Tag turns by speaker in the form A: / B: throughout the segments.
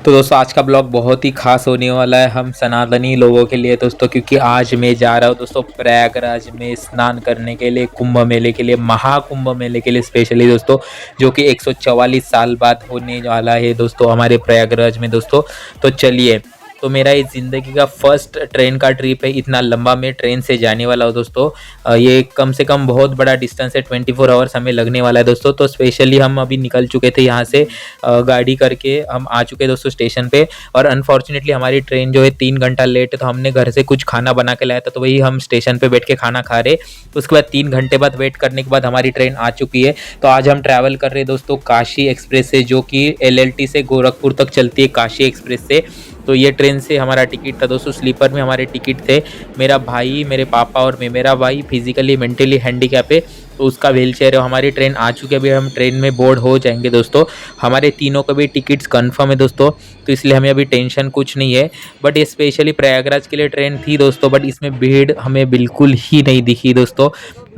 A: तो दोस्तों आज का ब्लॉग बहुत ही खास होने वाला है हम सनातनी लोगों के लिए दोस्तों, क्योंकि आज मैं जा रहा हूँ दोस्तों प्रयागराज में स्नान करने के लिए, कुंभ मेले के लिए, महाकुंभ मेले के लिए स्पेशली दोस्तों, जो कि 144 साल बाद होने वाला है दोस्तों हमारे प्रयागराज में दोस्तों। तो चलिए, तो मेरा ये ज़िंदगी का फर्स्ट ट्रेन का ट्रिप है, इतना लंबा मैं ट्रेन से जाने वाला हूँ दोस्तों। ये कम से कम बहुत बड़ा डिस्टेंस है, 24 आवर्स हमें लगने वाला है दोस्तों। तो स्पेशली हम अभी निकल चुके थे यहाँ से, गाड़ी करके हम आ चुके दोस्तों स्टेशन पे। और अनफॉर्चुनेटली हमारी ट्रेन जो है 3 घंटा लेट है, तो हमने घर से कुछ खाना बना के लाया था, तो वही हम स्टेशन पे बैठ के खाना खा रहे। उसके बाद 3 घंटे बाद वेट करने के बाद हमारी ट्रेन आ चुकी है। तो आज हम ट्रैवल कर रहे हैं दोस्तों काशी एक्सप्रेस से, जो कि एलएलटी से गोरखपुर तक चलती है, काशी एक्सप्रेस से। तो ये ट्रेन से हमारा टिकट था दोस्तों, स्लीपर में हमारे टिकट थे। मेरा भाई, मेरे पापा और मैं, मेरा भाई फिजिकली मेंटली हैंडीकैप है, तो उसका व्हील चेयर है। हमारी ट्रेन आ चुकी है, अभी हम ट्रेन में बोर्ड हो जाएंगे दोस्तों। हमारे तीनों का भी टिकट्स कंफर्म है दोस्तों, तो इसलिए हमें अभी टेंशन कुछ नहीं है। बट ये स्पेशली प्रयागराज के लिए ट्रेन थी दोस्तों, बट इसमें भीड़ हमें बिल्कुल ही नहीं दिखी दोस्तों।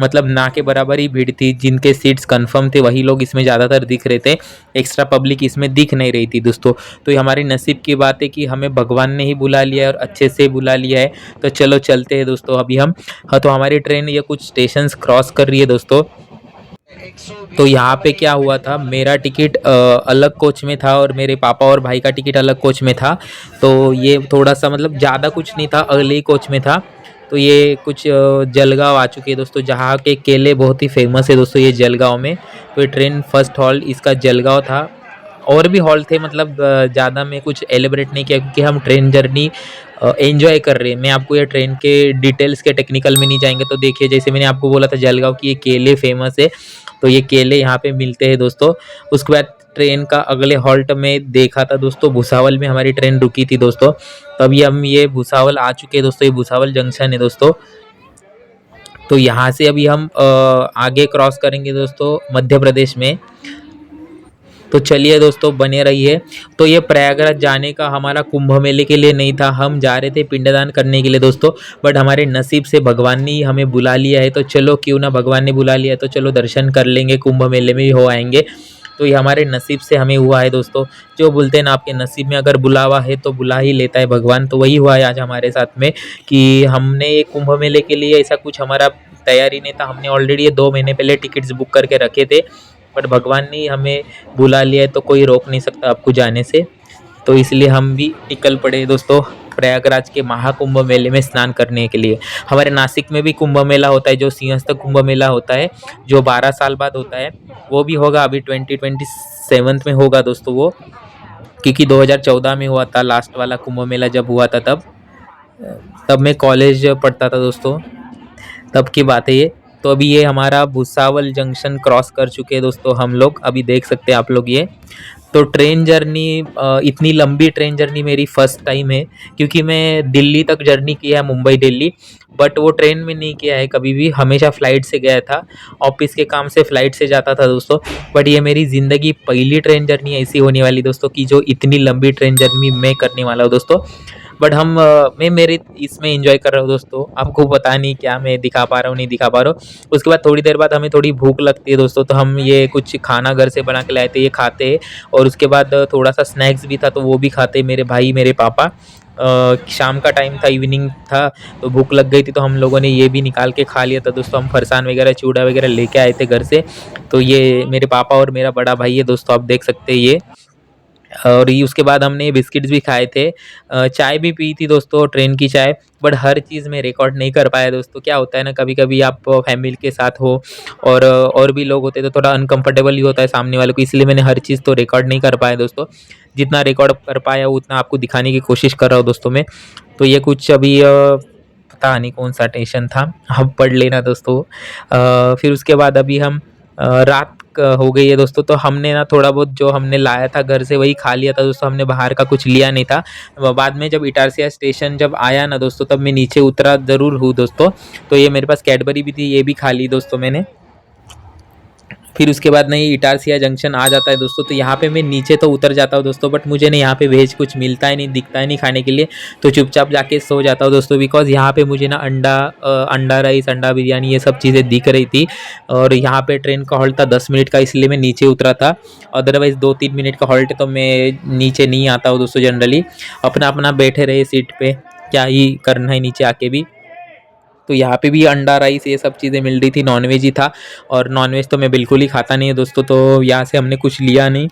A: मतलब ना के बराबर ही भीड़ थी, जिनके सीट्स कंफर्म थे वही लोग इसमें ज़्यादातर दिख रहे थे, एक्स्ट्रा पब्लिक इसमें दिख नहीं रही थी दोस्तों। तो ये हमारे नसीब की बात है कि हमें भगवान ने ही बुला लिया है और अच्छे से बुला लिया है। तो चलो चलते हैं दोस्तों अभी हम। हाँ, तो हमारी ट्रेन ये कुछ स्टेशन क्रॉस कर रही है दोस्तों। तो यहाँ पे क्या हुआ था, मेरा टिकट अलग कोच में था और मेरे पापा और भाई का टिकट अलग कोच में था। तो ये थोड़ा सा मतलब ज़्यादा कुछ नहीं था, अगले ही कोच में था। तो ये कुछ जलगांव आ चुके हैं दोस्तों, जहाँ के केले बहुत ही फेमस है दोस्तों ये जलगांव में। तो ये ट्रेन फर्स्ट हॉल्ट इसका जलगांव था। और भी हॉल थे, मतलब ज़्यादा मैं कुछ एलिब्रेट नहीं किया, क्योंकि हम ट्रेन जर्नी एंजॉय कर रहे हैं। मैं आपको ये ट्रेन के डिटेल्स के टेक्निकल में नहीं जाएंगे। तो देखिए, जैसे मैंने आपको बोला था जलगांव की ये केले फेमस है, तो ये केले यहाँ पे मिलते हैं दोस्तों। उसके बाद ट्रेन का अगले हॉल्ट में देखा था दोस्तों, भुसावल में हमारी ट्रेन रुकी थी दोस्तों। तभी हम ये भुसावल आ चुके हैं दोस्तों, ये भुसावल जंक्शन है दोस्तों। तो यहाँ से अभी हम आगे क्रॉस करेंगे दोस्तों मध्य प्रदेश में। तो चलिए दोस्तों बने रहिए। तो ये प्रयागराज जाने का हमारा कुंभ मेले के लिए नहीं था, हम जा रहे थे पिंडदान करने के लिए दोस्तों। बट हमारे नसीब से भगवान ने ही हमें बुला लिया है, तो चलो क्यों ना, भगवान ने बुला लिया है तो चलो दर्शन कर लेंगे, कुंभ मेले में भी हो आएंगे। तो ये हमारे नसीब से हमें हुआ है दोस्तों। जो बोलते हैं ना, आपके नसीब में अगर बुलावा है तो बुला ही लेता है भगवान। तो वही हुआ है आज हमारे साथ में, कि हमने ये कुंभ मेले के लिए ऐसा कुछ हमारा तैयारी नहीं था। हमने ऑलरेडी ये 2 महीने पहले टिकट्स बुक करके रखे थे, बट भगवान ने हमें बुला लिया है, तो कोई रोक नहीं सकता आपको जाने से। तो इसलिए हम भी निकल पड़े दोस्तों प्रयागराज के महाकुंभ मेले में स्नान करने के लिए। हमारे नासिक में भी कुंभ मेला होता है, जो सिंहस्थ कुंभ मेला होता है, जो 12 साल बाद होता है। वो भी होगा अभी 2027 में होगा दोस्तों वो, क्योंकि 2014 में हुआ था लास्ट वाला कुंभ मेला जब हुआ था, तब मैं कॉलेज पढ़ता था दोस्तों, तब की बात है ये। तो अभी ये हमारा भुसावल जंक्शन क्रॉस कर चुके हैं दोस्तों हम लोग, अभी देख सकते हैं आप लोग ये। तो ट्रेन जर्नी, इतनी लंबी ट्रेन जर्नी मेरी फर्स्ट टाइम है, क्योंकि मैं दिल्ली तक जर्नी किया है, मुंबई दिल्ली, बट वो ट्रेन में नहीं किया है कभी भी, हमेशा फ़्लाइट से गया था। ऑफिस के काम से फ़्लाइट से जाता था दोस्तों। बट ये मेरी ज़िंदगी पहली ट्रेन जर्नी ऐसी होने वाली दोस्तों, कि जो इतनी लंबी ट्रेन जर्नी मैं करने वाला हूँ दोस्तों। बट मैं मेरे इसमें एंजॉय कर रहा हूँ दोस्तों, आपको पता नहीं क्या मैं दिखा पा रहा हूँ नहीं दिखा पा रहा हूँ। उसके बाद थोड़ी देर बाद हमें थोड़ी भूख लगती है दोस्तों, तो हम ये कुछ खाना घर से बना के लाए थे, ये खाते हैं। और उसके बाद थोड़ा सा स्नैक्स भी था, तो वो भी खाते मेरे भाई मेरे पापा। शाम का टाइम था, इवनिंग था, तो भूख लग गई थी, तो हम लोगों ने ये भी निकाल के खा लिया था दोस्तों। हम फरसान वगैरह चूड़ा वगैरह लेके आए थे घर से। तो ये मेरे पापा और मेरा बड़ा भाई है दोस्तों, आप देख सकते हैं ये। और ये उसके बाद हमने बिस्किट्स भी खाए थे, चाय भी पी थी दोस्तों, ट्रेन की चाय। बट हर चीज़ में रिकॉर्ड नहीं कर पाया दोस्तों। क्या होता है ना, कभी कभी आप फैमिली के साथ हो और भी लोग होते हैं, तो थोड़ा अनकंफर्टेबल ही होता है सामने वाले को, इसलिए मैंने हर चीज़ तो रिकॉर्ड नहीं कर पाया दोस्तों। जितना रिकॉर्ड कर पाया उतना आपको दिखाने की कोशिश कर रहा हूँ दोस्तों मैं। तो ये कुछ अभी पता नहीं कौन सा टेंशन था, आप पढ़ लेना दोस्तों। फिर उसके बाद अभी हम रात हो गई है दोस्तों, तो हमने ना थोड़ा बहुत जो हमने लाया था घर से वही खा लिया था दोस्तों, हमने बाहर का कुछ लिया नहीं था। बाद में जब इटारसिया स्टेशन जब आया ना दोस्तों, तब मैं नीचे उतरा ज़रूर हूँ दोस्तों। तो ये मेरे पास कैडबरी भी थी, ये भी खा ली दोस्तों मैंने। फिर उसके बाद नहीं इटारसिया जंक्शन आ जाता है दोस्तों। तो यहाँ पे मैं नीचे तो उतर जाता हूँ दोस्तों, बट मुझे नहीं यहाँ पे वेज कुछ मिलता ही नहीं, दिखता ही नहीं खाने के लिए। तो चुपचाप जाके सो जाता हूँ दोस्तों, बिकॉज यहाँ पे मुझे ना अंडा राइस, अंडा बिरयानी ये सब चीज़ें दिख रही थी। और यहाँ पे ट्रेन का हॉल्ट था 10 मिनट का, इसलिए मैं नीचे उतरा था। अदरवाइज़ 2-3 मिनट का हॉल्ट तो मैं नीचे नहीं आता हूँ दोस्तों जनरली। अपना अपना बैठे रहे सीट पे, क्या ही करना है नीचे आके भी। तो यहाँ पे भी अंडा राइस ये सब चीज़ें मिल रही थी, नॉनवेज ही था। और नॉनवेज तो मैं बिल्कुल ही खाता नहीं है दोस्तों, तो यहाँ से हमने कुछ लिया नहीं,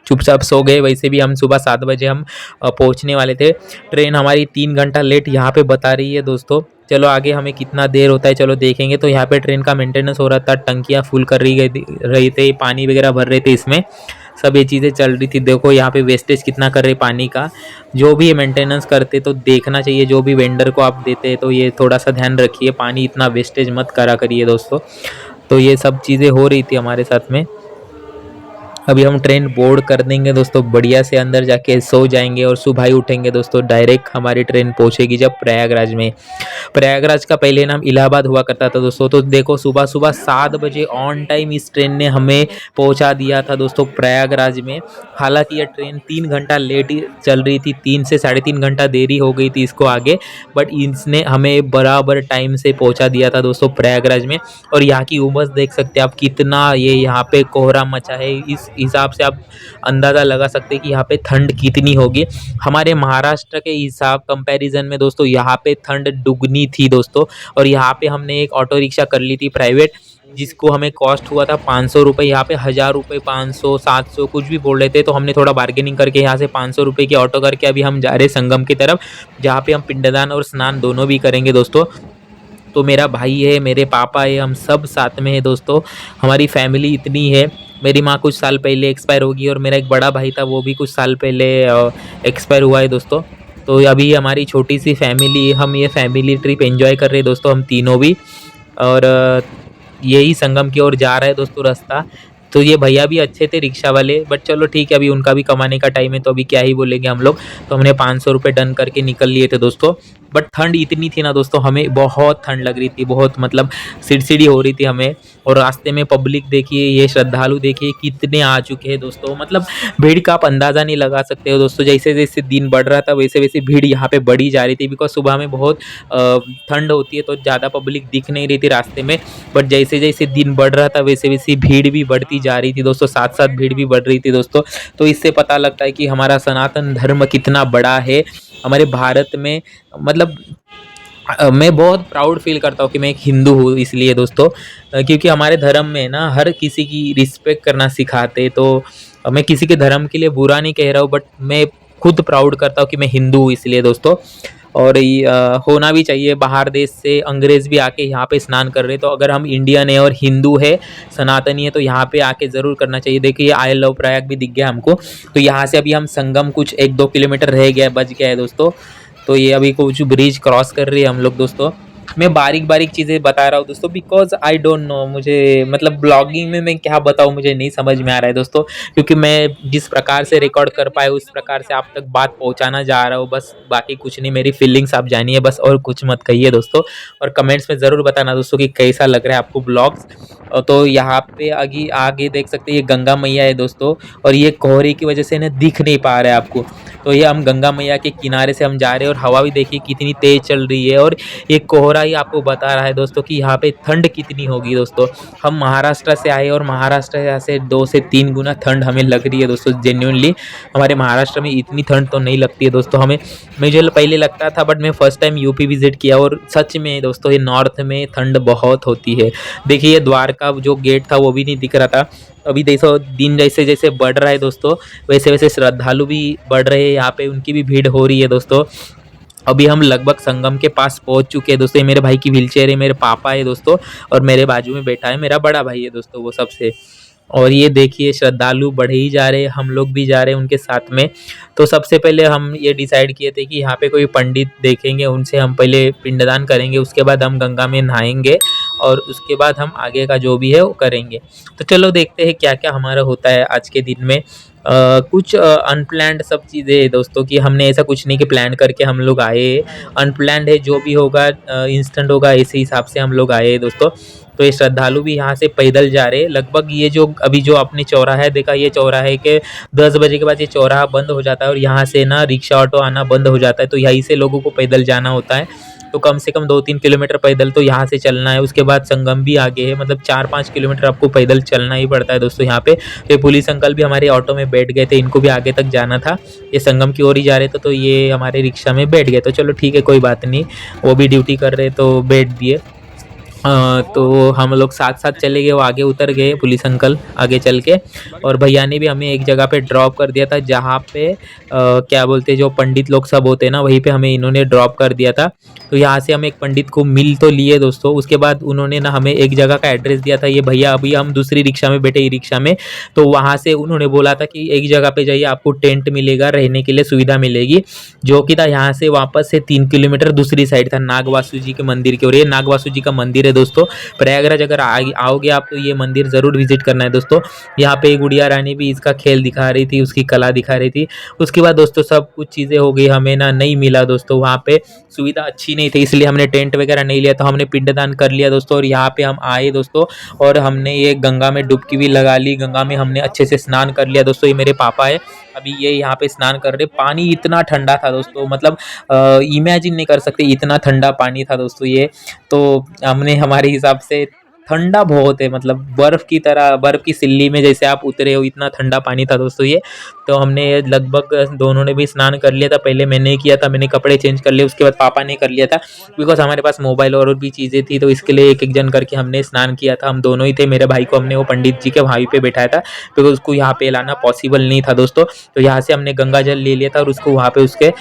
A: चुपचाप सो गए। वैसे भी हम सुबह 7 बजे हम पहुँचने वाले थे। ट्रेन हमारी 3 घंटा लेट यहाँ पे बता रही है दोस्तों। चलो आगे हमें कितना देर होता है चलो देखेंगे। तो यहाँ पे ट्रेन का मेंटेनेंस हो रहा था, टंकियाँ फुल कर रही थे, पानी वगैरह भर रहे थे इसमें, सब ये चीज़ें चल रही थी। देखो यहाँ पे वेस्टेज कितना कर रहे पानी का। जो भी मेंटेनेंस करते तो देखना चाहिए, जो भी वेंडर को आप देते तो ये थोड़ा सा ध्यान रखिए, पानी इतना वेस्टेज मत करा करिए दोस्तों। तो ये सब चीज़ें हो रही थी हमारे साथ में। अभी हम ट्रेन बोर्ड कर देंगे दोस्तों, बढ़िया से अंदर जाके सो जाएंगे और सुबह ही उठेंगे दोस्तों। डायरेक्ट हमारी ट्रेन पहुंचेगी जब प्रयागराज में। प्रयागराज का पहले नाम इलाहाबाद हुआ करता था दोस्तों। तो देखो सुबह सुबह 7 बजे ऑन टाइम इस ट्रेन ने हमें पहुंचा दिया था दोस्तों प्रयागराज में। हालांकि यह ट्रेन 3 घंटा लेट चल रही थी, 3 से 3.5 घंटा देरी हो गई थी इसको आगे, बट इसने हमें बराबर टाइम से पहुंचा दिया था दोस्तों प्रयागराज में। और यहाँ की उमस देख सकते हैं आप, कितना ये यहाँ पे कोहरा मचा है। इस हिसाब से आप अंदाज़ा लगा सकते हैं कि यहाँ पे ठंड कितनी होगी। हमारे महाराष्ट्र के हिसाब कंपैरिजन में दोस्तों यहाँ पे ठंड दुगनी थी दोस्तों। और यहाँ पे हमने एक ऑटो रिक्शा कर ली थी प्राइवेट, जिसको हमें कॉस्ट हुआ था 500 रुपये। यहाँ पे 1000 रुपये, 500, 700 कुछ भी बोल रहे थे। तो हमने थोड़ा बार्गेनिंग करके यहाँ से 500 रुपये की ऑटो करके अभी हम जा रहे हैं संगम की तरफ, जहाँ पे हम पिंडदान और स्नान दोनों भी करेंगे दोस्तों। तो मेरा भाई है, मेरे पापा है, हम सब साथ में है दोस्तों। हमारी फैमिली इतनी है। मेरी माँ कुछ साल पहले एक्सपायर होगी और मेरा एक बड़ा भाई था, वो भी कुछ साल पहले एक्सपायर हुआ है दोस्तों। तो अभी हमारी छोटी सी फैमिली, हम ये फैमिली ट्रिप एंजॉय कर रहे हैं दोस्तों, हम तीनों भी। और यही संगम की ओर जा रहा है दोस्तों रास्ता। तो ये भैया भी अच्छे थे रिक्शा वाले, बट चलो ठीक है, अभी उनका भी कमाने का टाइम है, तो अभी क्या ही बोलेंगे हम लोग। तो हमने 500 रुपये डन करके निकल लिए थे दोस्तों। बट ठंड इतनी थी ना दोस्तों, हमें बहुत ठंड लग रही थी, बहुत मतलब सिड़सिड़ी हो रही थी हमें। और रास्ते में पब्लिक देखिए, ये श्रद्धालु देखिए कितने आ चुके हैं दोस्तों। मतलब भीड़ का आप अंदाज़ा नहीं लगा सकते हो दोस्तों। जैसे जैसे दिन बढ़ रहा था वैसे वैसे भीड़ यहाँ पे बढ़ी जा रही थी, बिकॉज सुबह में बहुत ठंड होती है तो ज़्यादा पब्लिक दिख नहीं रही थी रास्ते में। बट जैसे जैसे दिन बढ़ रहा था वैसे वैसे भीड़ भी बढ़ती जा रही थी दोस्तों, साथ साथ भीड़ भी बढ़ रही थी दोस्तों। तो इससे पता लगता है कि हमारा सनातन धर्म कितना बड़ा है हमारे भारत में। मतलब मैं बहुत प्राउड फील करता हूँ कि मैं एक हिंदू हूँ, इसलिए दोस्तों क्योंकि हमारे धर्म में ना हर किसी की रिस्पेक्ट करना सिखाते। तो मैं किसी के धर्म के लिए बुरा नहीं कह रहा हूँ, बट मैं खुद प्राउड करता हूँ कि मैं हिंदू हूँ, इसलिए दोस्तों। और होना भी चाहिए। बाहर देश से अंग्रेज़ भी आके यहाँ पे स्नान कर रहे हैं, तो अगर हम इंडियन है और हिंदू है, सनातनी है, तो यहाँ पे आके ज़रूर करना चाहिए। देखिए आई लव प्रयाग भी दिख गया हमको। तो यहाँ से अभी हम संगम कुछ 1-2 किलोमीटर रह गया, बच गया है दोस्तों। तो ये अभी कुछ ब्रिज क्रॉस कर रही है हम लोग दोस्तों। मैं बारीक बारीक चीज़ें बता रहा हूँ दोस्तों, बिकॉज आई डोंट नो, मुझे मतलब ब्लॉगिंग में मैं क्या बताऊँ मुझे नहीं समझ में आ रहा है दोस्तों। क्योंकि मैं जिस प्रकार से रिकॉर्ड कर पाए उस प्रकार से आप तक बात पहुँचाना जा रहा हूँ बस, बाकी कुछ नहीं। मेरी फीलिंग्स आप जानिए बस, और कुछ मत कहिए दोस्तों। और कमेंट्स में ज़रूर बताना दोस्तों कि कैसा लग रहा है आपको ब्लॉग्स। तो यहाँ पे आगे आगे देख सकते हैं ये गंगा मैया है दोस्तों। और ये कोहरे की वजह से ना दिख नहीं पा रहा है आपको। तो ये हम गंगा मैया के किनारे से हम जा रहे हैं, और हवा भी देखिए कितनी तेज़ चल रही है। और ये कोहरा ही आपको बता रहा है दोस्तों कि यहाँ पे ठंड कितनी होगी दोस्तों। हम महाराष्ट्र से आए और महाराष्ट्र से 2 से 3 गुना ठंड हमें लग रही है दोस्तों जेन्युइनली। हमारे महाराष्ट्र में इतनी ठंड तो नहीं लगती है दोस्तों हमें। मुझे पहले लगता था, बट मैं फर्स्ट टाइम यूपी विजिट किया और सच में दोस्तों ये नॉर्थ में ठंड बहुत होती है। देखिए द्वारका जो गेट था वो भी नहीं दिख रहा था। अभी देखो दिन जैसे जैसे बढ़ रहा है दोस्तों, वैसे वैसे श्रद्धालु भी बढ़ रहे हैं, यहाँ पे उनकी भी भीड़ हो रही है दोस्तों। अभी हम लगभग संगम के पास पहुंच चुके हैं दोस्तों। ये मेरे भाई की व्हीलचेयर है, मेरे पापा है दोस्तों, और मेरे बाजू में बैठा है मेरा बड़ा भाई है दोस्तों, वो सबसे। और ये देखिए श्रद्धालु बढ़े ही जा रहे हैं, हम लोग भी जा रहे हैं उनके साथ में। तो सबसे पहले हम ये डिसाइड किए थे कि यहाँ पे कोई पंडित देखेंगे, उनसे हम पहले पिंडदान करेंगे, उसके बाद हम गंगा में नहाएंगे, और उसके बाद हम आगे का जो भी है वो करेंगे। तो चलो देखते हैं क्या क्या हमारा होता है आज के दिन में। कुछ अनप्लैंड सब चीज़ें हैं दोस्तों, कि हमने ऐसा कुछ नहीं कि प्लान करके हम लोग आए। अनप्लैंड है, जो भी होगा इंस्टेंट होगा, इसी हिसाब से हम लोग आए दोस्तों। तो ये श्रद्धालु भी यहाँ से पैदल जा रहे हैं। लगभग ये जो अभी जो आपने चौराहा देखा, ये चौराहे के 10 बजे के बाद ये चौराहा बंद हो जाता है और यहाँ से ना रिक्शा ऑटो आना बंद हो जाता है, तो यहीं से लोगों को पैदल जाना होता है। तो कम से कम 2-3 किलोमीटर पैदल तो यहाँ से चलना है। उसके बाद संगम भी आगे है, मतलब 4-5 किलोमीटर आपको पैदल चलना ही पड़ता है दोस्तों यहाँ पे। तो ये पुलिस अंकल भी हमारे ऑटो में बैठ गए थे, इनको भी आगे तक जाना था, ये संगम की ओर ही जा रहे थे, तो ये हमारे रिक्शा में बैठ गए। तो चलो ठीक है, कोई बात नहीं, वो भी ड्यूटी कर रहे तो बैठ दिए। तो हम लोग साथ साथ चले गए, वो आगे उतर गए पुलिस अंकल आगे चल के, और भैया ने भी हमें एक जगह पे ड्रॉप कर दिया था जहाँ पे क्या बोलते हैं, जो पंडित लोग सब होते हैं ना, वहीं पे हमें इन्होंने ड्रॉप कर दिया था। तो यहाँ से हम एक पंडित को मिल तो लिए दोस्तों। उसके बाद उन्होंने ना हमें एक जगह का एड्रेस दिया था, ये भैया अभी हम दूसरी रिक्शा में बैठे, ई रिक्शा में, तो वहाँ से उन्होंने बोला था कि एक जगह पे जाइए, आपको टेंट मिलेगा, रहने के लिए सुविधा मिलेगी, जो कि था यहाँ से वापस से 3 किलोमीटर दूसरी साइड था, नागवासु जी के मंदिर की ओर। ये नागवासु जी का मंदिर है दोस्तों। प्रयागराज अगर आओगे आप तो ये मंदिर जरूर विजिट करना है दोस्तों। यहाँ पे गुड़िया रानी भी इसका खेल दिखा रही थी, उसकी कला दिखा रही थी। उसके बाद दोस्तों सब कुछ चीज़ें हो गई, हमें ना नहीं मिला दोस्तों, वहाँ पे सुविधा अच्छी नहीं थी, इसलिए हमने टेंट वगैरह नहीं लिया, तो हमने पिंडदान कर लिया दोस्तों। और यहाँ पे हम आए दोस्तों, और हमने ये गंगा में डुबकी भी लगा ली, गंगा में हमने अच्छे से स्नान कर लिया दोस्तों। ये मेरे पापा है, अभी ये यहाँ पे स्नान कर रहे। पानी इतना ठंडा था दोस्तों, मतलब इमेजिन नहीं कर सकते, इतना ठंडा पानी था दोस्तों ये। तो हमने हमारे हिसाब से, ठंडा बहुत है, मतलब बर्फ़ की तरह, बर्फ़ की सिल्ली में जैसे आप उतरे हो, इतना ठंडा पानी था दोस्तों ये। तो हमने लगभग दोनों ने भी स्नान कर लिया था, पहले मैंने ही किया था, मैंने कपड़े चेंज कर लिए, उसके बाद पापा ने कर लिया था, बिकॉज़ हमारे पास मोबाइल और भी चीज़ें थी, तो इसके लिए एक एक जन करके हमने स्नान किया था। हम दोनों ही थे, मेरे भाई को हमने वो पंडित जी के वहीं पे बैठाया था, बिकॉज़ उसको यहाँ पे लाना पॉसिबल नहीं था दोस्तों। तो यहाँ से हमने गंगा जल ले लिया था और उसको वहाँ पे उसके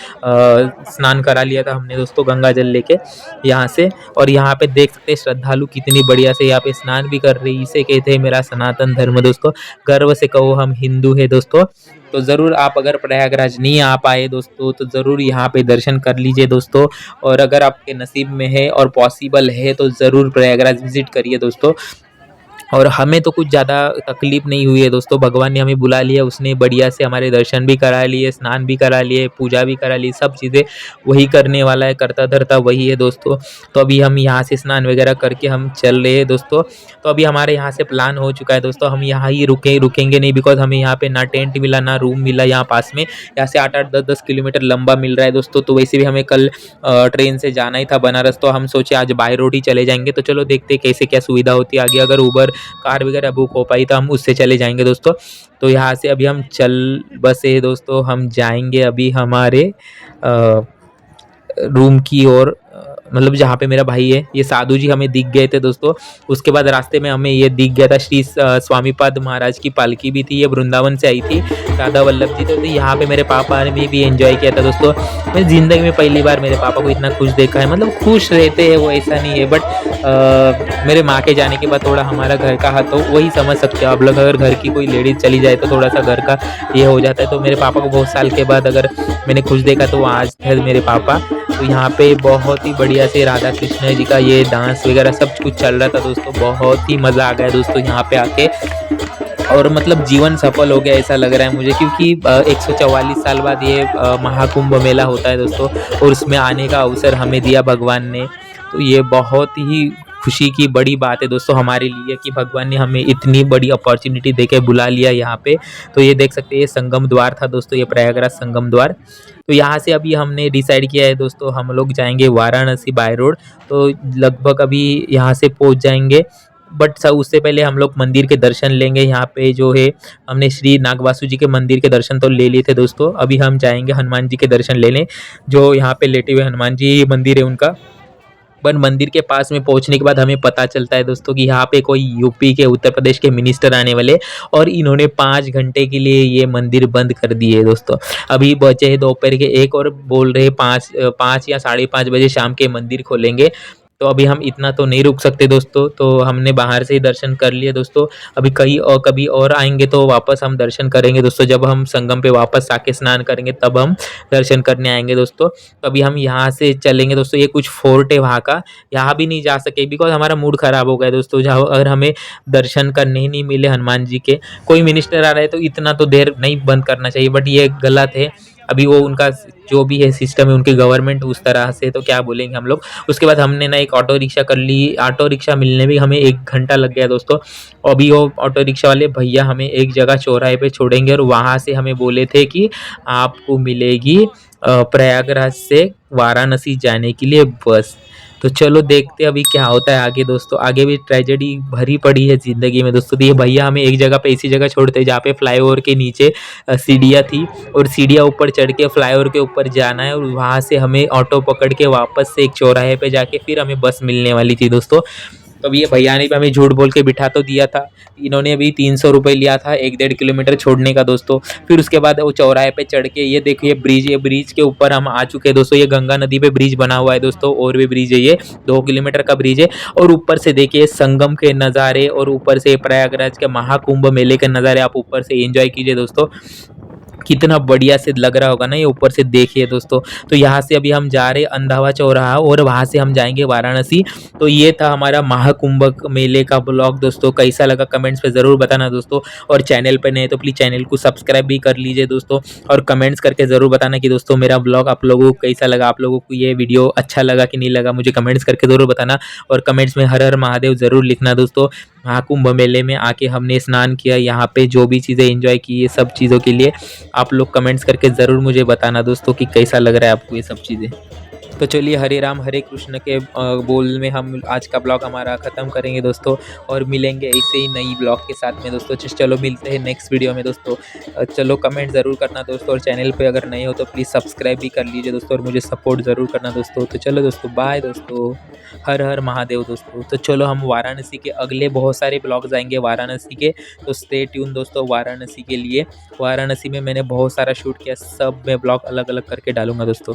A: स्नान करा लिया था हमने दोस्तों, गंगा जल लेके यहाँ से। और यहाँ पे देख सकते हैं श्रद्धालु कितनी बढ़िया से यहाँ पे स्नान भी कर रही है। इसे कहते हैं मेरा सनातन धर्म दोस्तों, गर्व से कहो हम हिंदू है दोस्तों। तो ज़रूर आप अगर प्रयागराज नहीं आ पाए दोस्तों, तो ज़रूर यहाँ पे दर्शन कर लीजिए दोस्तों। और अगर आपके नसीब में है और पॉसिबल है तो ज़रूर प्रयागराज विजिट करिए दोस्तों। और हमें तो कुछ ज़्यादा तकलीफ़ नहीं हुई है दोस्तों, भगवान ने हमें बुला लिया, उसने बढ़िया से हमारे दर्शन भी करा लिए, स्नान भी करा लिए, पूजा भी करा ली, सब चीज़ें वही करने वाला है, करता धरता वही है दोस्तों। तो अभी हम यहाँ से स्नान वगैरह करके हम चल रहे हैं दोस्तों। तो अभी हमारे यहाँ से प्लान हो चुका है दोस्तों, हम यहाँ ही रुकेंगे नहीं, बिकॉज़ हमें यहाँ पे ना टेंट मिला, ना रूम मिला यहाँ पास में। यहाँ से 8-8, 10-10 किलोमीटर लंबा मिल रहा है दोस्तों। तो वैसे भी हमें कल ट्रेन से जाना ही था बनारस, तो हम सोचे आज बाय रोड ही चले जाएँगे। तो चलो देखते हैं कैसे क्या सुविधा होती है आगे, अगर उबर कार वगैरह बुक हो पाई तो हम उससे चले जाएंगे दोस्तों। तो यहाँ से अभी हम चल बसे दोस्तों, हम जाएंगे अभी हमारे रूम की ओर, मतलब जहाँ पे मेरा भाई है। ये साधु जी हमें दिख गए थे दोस्तों। उसके बाद रास्ते में हमें ये दिख गया था, श्री स्वामीपाद महाराज की पालकी भी थी, ये वृंदावन से आई थी, राधा वल्लभ जी। तो यहाँ पे मेरे पापा ने भी एंजॉय किया था दोस्तों। मैं ज़िंदगी में पहली बार मेरे पापा को इतना खुश देखा है, मतलब खुश रहते हैं वो, ऐसा नहीं है, बट मेरे माँ के जाने के बाद थोड़ा हमारा घर का हाथ, तो वही समझ सकते हो आप लोग, अगर घर की कोई लेडीज़ चली जाए तो थोड़ा सा घर का ये हो जाता है। तो मेरे पापा को बहुत साल के बाद अगर मैंने खुश देखा तो आज थे मेरे पापा। तो यहाँ पे बहुत ही बढ़िया से राधा कृष्ण जी का ये डांस वगैरह सब कुछ चल रहा था दोस्तों, बहुत ही मज़ा आ गया दोस्तों यहाँ पे आके। और मतलब जीवन सफल हो गया ऐसा लग रहा है मुझे, क्योंकि 144 साल बाद ये महाकुंभ मेला होता है दोस्तों, और उसमें आने का अवसर हमें दिया भगवान ने। तो ये बहुत ही खुशी की बड़ी बात है दोस्तों हमारे लिए, कि भगवान ने हमें इतनी बड़ी अपॉर्चुनिटी देके बुला लिया यहाँ पे। तो ये देख सकते हैं, ये संगम द्वार था दोस्तों, ये प्रयागराज संगम द्वार। तो यहाँ से अभी हमने डिसाइड किया है दोस्तों, हम लोग जाएंगे वाराणसी बाय रोड। तो लगभग अभी यहाँ से पहुँच जाएंगे, बट सब उससे पहले हम लोग मंदिर के दर्शन लेंगे। यहाँ पे जो है, हमने श्री नागवासु जी के मंदिर के दर्शन तो ले लिए थे दोस्तों, अभी हम जाएंगे हनुमान जी के दर्शन लेने, जो यहाँ पे लेटे हुए हनुमान जी मंदिर है उनका। पर मंदिर के पास में पहुंचने के बाद हमें पता चलता है दोस्तों कि यहाँ पे कोई यूपी के, उत्तर प्रदेश के मिनिस्टर आने वाले, और इन्होंने 5 घंटे के लिए ये मंदिर बंद कर दिए है दोस्तों। अभी बचे हैं दोपहर के 1 और बोल रहे 5 या 5:30 बजे शाम के मंदिर खोलेंगे। तो अभी हम इतना तो नहीं रुक सकते दोस्तों, तो हमने बाहर से ही दर्शन कर लिए दोस्तों। अभी कभी और आएंगे तो वापस हम दर्शन करेंगे दोस्तों, जब हम संगम पे वापस आके स्नान करेंगे तब हम दर्शन करने आएंगे दोस्तों। तो अभी हम यहाँ से चलेंगे दोस्तों, ये कुछ फोर्ट है वहाँ का, यहाँ भी नहीं जा सके बिकॉज हमारा मूड ख़राब हो गया दोस्तों। जहाँ अगर हमें दर्शन करने ही नहीं मिले हनुमान जी के, कोई मिनिस्टर आ रहा है तो इतना तो देर नहीं बंद करना चाहिए, बट ये गलत है। अभी वो उनका जो भी है सिस्टम है उनकी गवर्नमेंट उस तरह से, तो क्या बोलेंगे हम लोग। उसके बाद हमने ना एक ऑटो रिक्शा कर ली, ऑटो रिक्शा मिलने में हमें 1 घंटा लग गया दोस्तों। अभी वो ऑटो रिक्शा वाले भैया हमें एक जगह चौराहे पे छोड़ेंगे और वहाँ से हमें बोले थे कि आपको मिलेगी प्रयागराज से वाराणसी जाने के लिए बस। तो चलो देखते हैं अभी क्या होता है आगे दोस्तों। आगे भी ट्रेजेडी भरी पड़ी है ज़िंदगी में दोस्तों। तो ये भैया हमें एक जगह पे ऐसी जगह छोड़ते हैं जहाँ पे फ्लाईओवर के नीचे सीढ़ियाँ थी, और सीढ़ियाँ ऊपर चढ़ के फ्लाईओवर के ऊपर जाना है, और वहाँ से हमें ऑटो पकड़ के वापस से एक चौराहे पे जाके फिर हमें बस मिलने वाली थी दोस्तों। तो अभी ये भैया ने भी हमें झूठ बोल के बिठा तो दिया था। इन्होंने अभी 300 रुपये लिया था 1-1.5 किलोमीटर छोड़ने का दोस्तों। फिर उसके बाद वो चौराहे पे चढ़ के ये देखिए ब्रिज, ये ब्रिज के ऊपर हम आ चुके हैं दोस्तों। ये गंगा नदी पे ब्रिज बना हुआ है दोस्तों, और भी ब्रिज है, ये 2 किलोमीटर का ब्रिज है। और ऊपर से देखिए संगम के नज़ारे, और ऊपर से प्रयागराज के महाकुंभ मेले के नज़ारे आप ऊपर से एंजॉय कीजिए दोस्तों। कितना बढ़िया से लग रहा होगा ना ये ऊपर से, देखिए दोस्तों। तो यहाँ से अभी हम जा रहे हैं अंधावा चौराहा, और वहाँ से हम जाएंगे वाराणसी। तो ये था हमारा महाकुंभ मेले का ब्लॉग दोस्तों। कैसा लगा कमेंट्स पे ज़रूर बताना दोस्तों, और चैनल पे नए तो प्लीज़ चैनल को सब्सक्राइब भी कर लीजिए दोस्तों। और कमेंट्स करके ज़रूर बताना कि दोस्तों मेरा ब्लॉग आप लोगों को कैसा लगा, आप लोगों को ये वीडियो अच्छा लगा कि नहीं लगा, मुझे कमेंट्स करके ज़रूर बताना। और कमेंट्स में हर हर महादेव ज़रूर लिखना दोस्तों। महाकुंभ मेले में आके हमने स्नान किया, यहाँ पे जो भी चीज़ें एंजॉय की, ये सब चीज़ों के लिए आप लोग कमेंट्स करके ज़रूर मुझे बताना दोस्तों कि कैसा लग रहा है आपको ये सब चीज़ें। तो चलिए हरे राम हरे कृष्ण के बोल में हम आज का ब्लॉग हमारा ख़त्म करेंगे दोस्तों, और मिलेंगे ऐसे ही नई ब्लॉग के साथ में दोस्तों। चलो मिलते हैं नेक्स्ट वीडियो में दोस्तों। चलो कमेंट ज़रूर करना दोस्तों, और चैनल पे अगर नए हो तो प्लीज़ सब्सक्राइब भी कर लीजिए दोस्तों, और मुझे सपोर्ट ज़रूर करना दोस्तों। तो चलो दोस्तों, बाय दोस्तों, हर हर महादेव दोस्तों। तो चलो हम वाराणसी के अगले बहुत सारे ब्लॉग्स आएंगे वाराणसी के, तो स्टे ट्यून दोस्तों वाराणसी के लिए। वाराणसी में मैंने बहुत सारा शूट किया, सब मैं ब्लॉग अलग अलग करके डालूंगा दोस्तों।